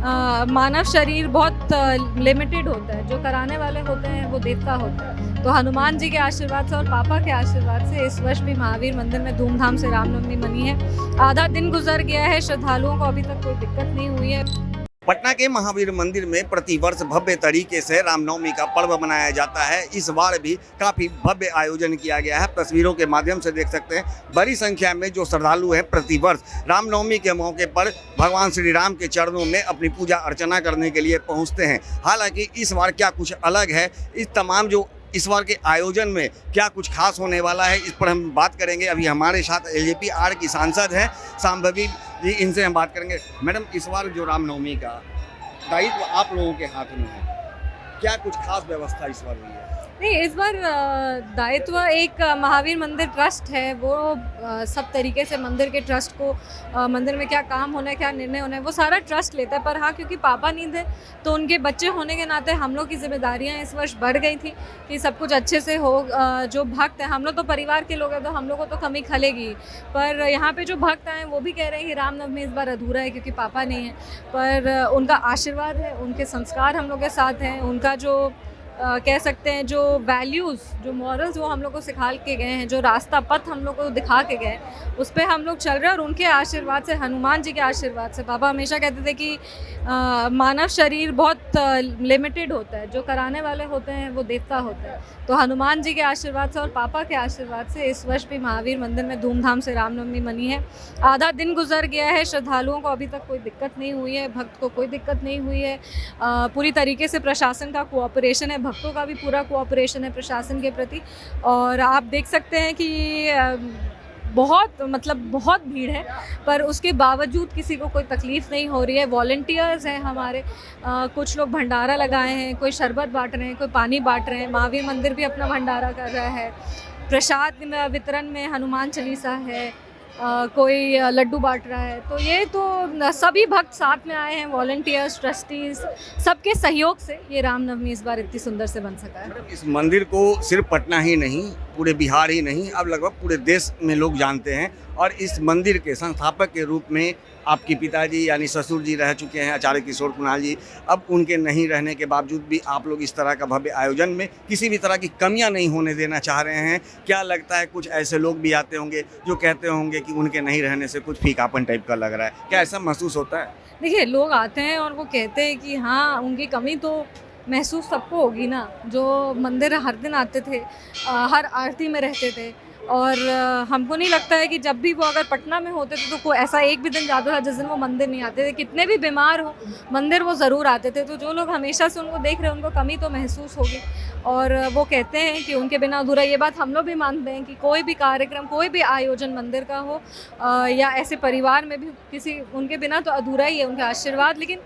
मानव शरीर बहुत लिमिटेड होता है, जो कराने वाले होते हैं वो देवता होते हैं। तो हनुमान जी के आशीर्वाद से और पापा के आशीर्वाद से इस वर्ष भी महावीर मंदिर में धूमधाम से रामनवमी मनी है। आधा दिन गुजर गया है, श्रद्धालुओं को अभी तक कोई दिक्कत नहीं हुई है। पटना के महावीर मंदिर में प्रतिवर्ष भव्य तरीके से रामनवमी का पर्व मनाया जाता है। इस बार भी काफ़ी भव्य आयोजन किया गया है। तस्वीरों के माध्यम से देख सकते हैं बड़ी संख्या में जो श्रद्धालु हैं प्रतिवर्ष रामनवमी के मौके पर भगवान श्री राम के चरणों में अपनी पूजा अर्चना करने के लिए पहुंचते हैं। हालांकि इस बार क्या कुछ अलग है, इस बार के आयोजन में क्या कुछ खास होने वाला है, इस पर हम बात करेंगे। अभी हमारे साथ एलजेपी आर की सांसद हैं शांभवी जी, इनसे हम बात करेंगे। मैडम, इस बार जो रामनवमी का दायित्व आप लोगों के हाथ में है, क्या कुछ खास व्यवस्था इस बार हुई है? नहीं, इस बार दायित्व एक महावीर मंदिर ट्रस्ट है, वो सब तरीके से मंदिर के ट्रस्ट को मंदिर में क्या काम होना है, क्या निर्णय होना है, वो सारा ट्रस्ट लेता है। पर हाँ, क्योंकि पापा नहीं थे तो उनके बच्चे होने के नाते हम लोग की जिम्मेदारियां इस वर्ष बढ़ गई थी कि सब कुछ अच्छे से हो। जो भक्त हैं, हम लोग तो परिवार के लोग हैं तो हम लोग को तो कमी खलेगी, पर यहाँ पे जो भक्त हैं वो भी कह रहे हैं कि रामनवमी इस बार अधूरा है क्योंकि पापा नहीं है। पर उनका आशीर्वाद है, उनके संस्कार हम लोग के साथ हैं, उनका जो कह सकते हैं जो वैल्यूज़, जो मॉरल्स वो हम लोग को सिखा के गए हैं, जो रास्ता पथ हम लोग को दिखा के गए, उस पर हम लोग चल रहे हैं। और उनके आशीर्वाद से, हनुमान जी के आशीर्वाद से, पापा हमेशा कहते थे कि मानव शरीर बहुत लिमिटेड होता है, जो कराने वाले होते हैं वो देवता होते हैं। तो हनुमान जी के आशीर्वाद से और पापा के आशीर्वाद से इस वर्ष भी महावीर मंदिर में धूमधाम से रामनवमी मनी है। आधा दिन गुजर गया है, श्रद्धालुओं को अभी तक कोई दिक्कत नहीं हुई है, भक्त को कोई दिक्कत नहीं हुई है। पूरी तरीके से प्रशासन का कोऑपरेशन है, भक्तों का भी पूरा कोऑपरेशन है प्रशासन के प्रति। और आप देख सकते हैं कि बहुत भीड़ है, पर उसके बावजूद किसी को कोई तकलीफ़ नहीं हो रही है। वॉलंटियर्स हैं हमारे, कुछ लोग भंडारा लगाए हैं, कोई शरबत बांट रहे हैं, कोई पानी बांट रहे हैं। महावीर मंदिर भी अपना भंडारा कर रहा है। प्रसाद वितरण में हनुमान चालीसा है, कोई लड्डू बांट रहा है। तो ये तो सभी भक्त साथ में आए हैं, वॉलंटियर्स, ट्रस्टीज़, सबके सहयोग से ये रामनवमी इस बार इतनी सुंदर से बन सका है। इस मंदिर को सिर्फ पटना ही नहीं, पूरे बिहार ही नहीं, अब लगभग पूरे देश में लोग जानते हैं। और इस मंदिर के संस्थापक के रूप में आपके पिताजी यानी ससुर जी रह चुके हैं, आचार्य किशोर कुणाल जी। अब उनके नहीं रहने के बावजूद भी आप लोग इस तरह का भव्य आयोजन में किसी भी तरह की कमियां नहीं होने देना चाह रहे हैं। क्या लगता है, कुछ ऐसे लोग भी आते होंगे जो कहते होंगे कि उनके नहीं रहने से कुछ फीकापन टाइप का लग रहा है, क्या ऐसा महसूस होता है? देखिए, लोग आते हैं और वो कहते हैं कि हाँ, उनकी कमी तो महसूस सबको होगी ना, जो मंदिर हर दिन आते थे, हर आरती में रहते थे। और हमको नहीं लगता है कि जब भी वो अगर पटना में होते थे तो कोई ऐसा एक भी दिन जाता था जिस दिन वो मंदिर नहीं आते थे। कितने भी बीमार हो, मंदिर वो ज़रूर आते थे। तो जो लोग हमेशा से उनको देख रहे हैं, उनको कमी तो महसूस होगी। और वो कहते हैं कि उनके बिना अधूरा, ये बात हम लोग भी मानते हैं कि कोई भी कार्यक्रम, कोई भी आयोजन मंदिर का हो या ऐसे परिवार में भी किसी, उनके बिना तो अधूरा ही है उनका आशीर्वाद। लेकिन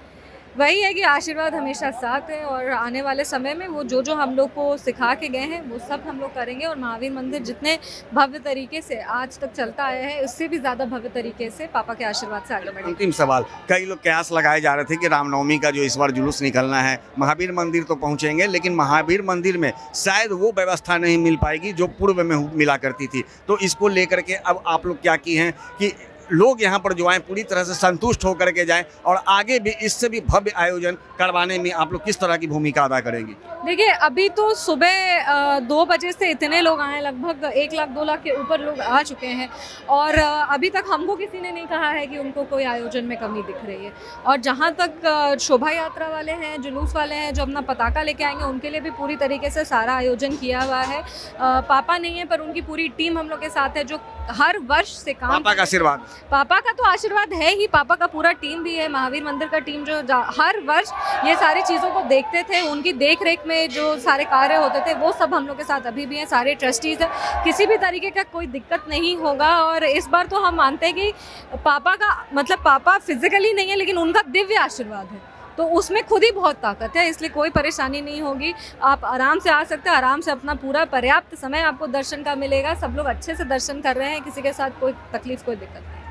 वही है कि आशीर्वाद हमेशा साथ है और आने वाले समय में वो जो हम लोग को सिखा के गए हैं वो सब हम लोग करेंगे। और महावीर मंदिर जितने भव्य तरीके से आज तक चलता आया है, उससे भी ज़्यादा भव्य तरीके से पापा के आशीर्वाद से आगे बढ़ेंगे। अंतिम सवाल, कई लोग कयास लगाए जा रहे थे कि रामनवमी का जो इस बार जुलूस निकलना है, महावीर मंदिर तो पहुंचेंगे, लेकिन महावीर मंदिर में शायद वो व्यवस्था नहीं मिल पाएगी जो पूर्व में मिला करती थी। तो इसको लेकर के अब आप लोग क्या की हैं कि लोग यहाँ पर जो आए पूरी तरह से संतुष्ट होकर के जाएं, और आगे भी इससे भी भव्य आयोजन करवाने में आप लोग किस तरह की भूमिका अदा करेंगी? देखिए, अभी तो सुबह 2 बजे से इतने लोग आए, लगभग 1 लाख 2 लाख के ऊपर लोग आ चुके हैं। और अभी तक हमको किसी ने नहीं कहा है कि उनको कोई आयोजन में कमी दिख रही है। और जहाँ तक शोभा यात्रा वाले हैं, जुलूस वाले हैं जो अपना पताका लेके आएंगे, उनके लिए भी पूरी तरीके से सारा आयोजन किया हुआ है। पापा नहीं है पर उनकी पूरी टीम हम लोग के साथ है जो हर वर्ष से काम। पापा का आशीर्वाद, पापा का तो आशीर्वाद है ही, पापा का पूरा टीम भी है, महावीर मंदिर का टीम जो हर वर्ष ये सारी चीज़ों को देखते थे, उनकी देख रेख में जो सारे कार्य होते थे वो सब हम लोग के साथ अभी भी हैं। सारे ट्रस्टीज़ हैं, किसी भी तरीके का कोई दिक्कत नहीं होगा। और इस बार तो हम मानते हैं कि पापा का मतलब पापा फिजिकली नहीं है लेकिन उनका दिव्य आशीर्वाद है, तो उसमें खुद ही बहुत ताकत है, इसलिए कोई परेशानी नहीं होगी। आप आराम से आ सकते हैं, आराम से अपना पूरा पर्याप्त समय आपको दर्शन का मिलेगा। सब लोग अच्छे से दर्शन कर रहे हैं, किसी के साथ कोई तकलीफ, कोई दिक्कत नहीं।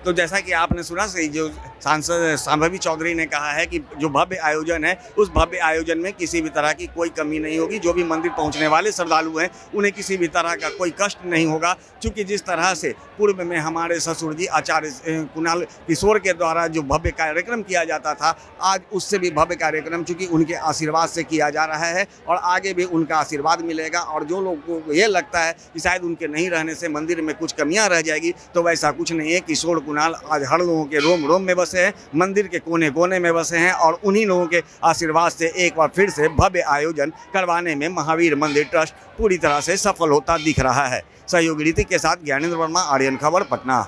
तो जैसा कि आपने सुना सही, जो सांसद शांभवी चौधरी ने कहा है कि जो भव्य आयोजन है, उस भव्य आयोजन में किसी भी तरह की कोई कमी नहीं होगी। जो भी मंदिर पहुंचने वाले श्रद्धालु हैं उन्हें किसी भी तरह का कोई कष्ट नहीं होगा, क्योंकि जिस तरह से पूर्व में हमारे ससुर जी आचार्य कुणाल किशोर के द्वारा जो भव्य कार्यक्रम किया जाता था, आज उससे भी भव्य कार्यक्रम चूँकि उनके आशीर्वाद से किया जा रहा है और आगे भी उनका आशीर्वाद मिलेगा। और जो लोगों को ये लगता है कि शायद उनके नहीं रहने से मंदिर में कुछ कमियां रह जाएगी, तो वैसा कुछ नहीं है। किशोर कुणाल आज हर लोगों के रोम रोम में बसे हैं, मंदिर के कोने कोने में बसे हैं और उन्हीं लोगों के आशीर्वाद से एक बार फिर से भव्य आयोजन करवाने में महावीर मंदिर ट्रस्ट पूरी तरह से सफल होता दिख रहा है। सहयोगी ऋतिक के साथ ज्ञानेंद्र वर्मा, आर्यन खबर, पटना।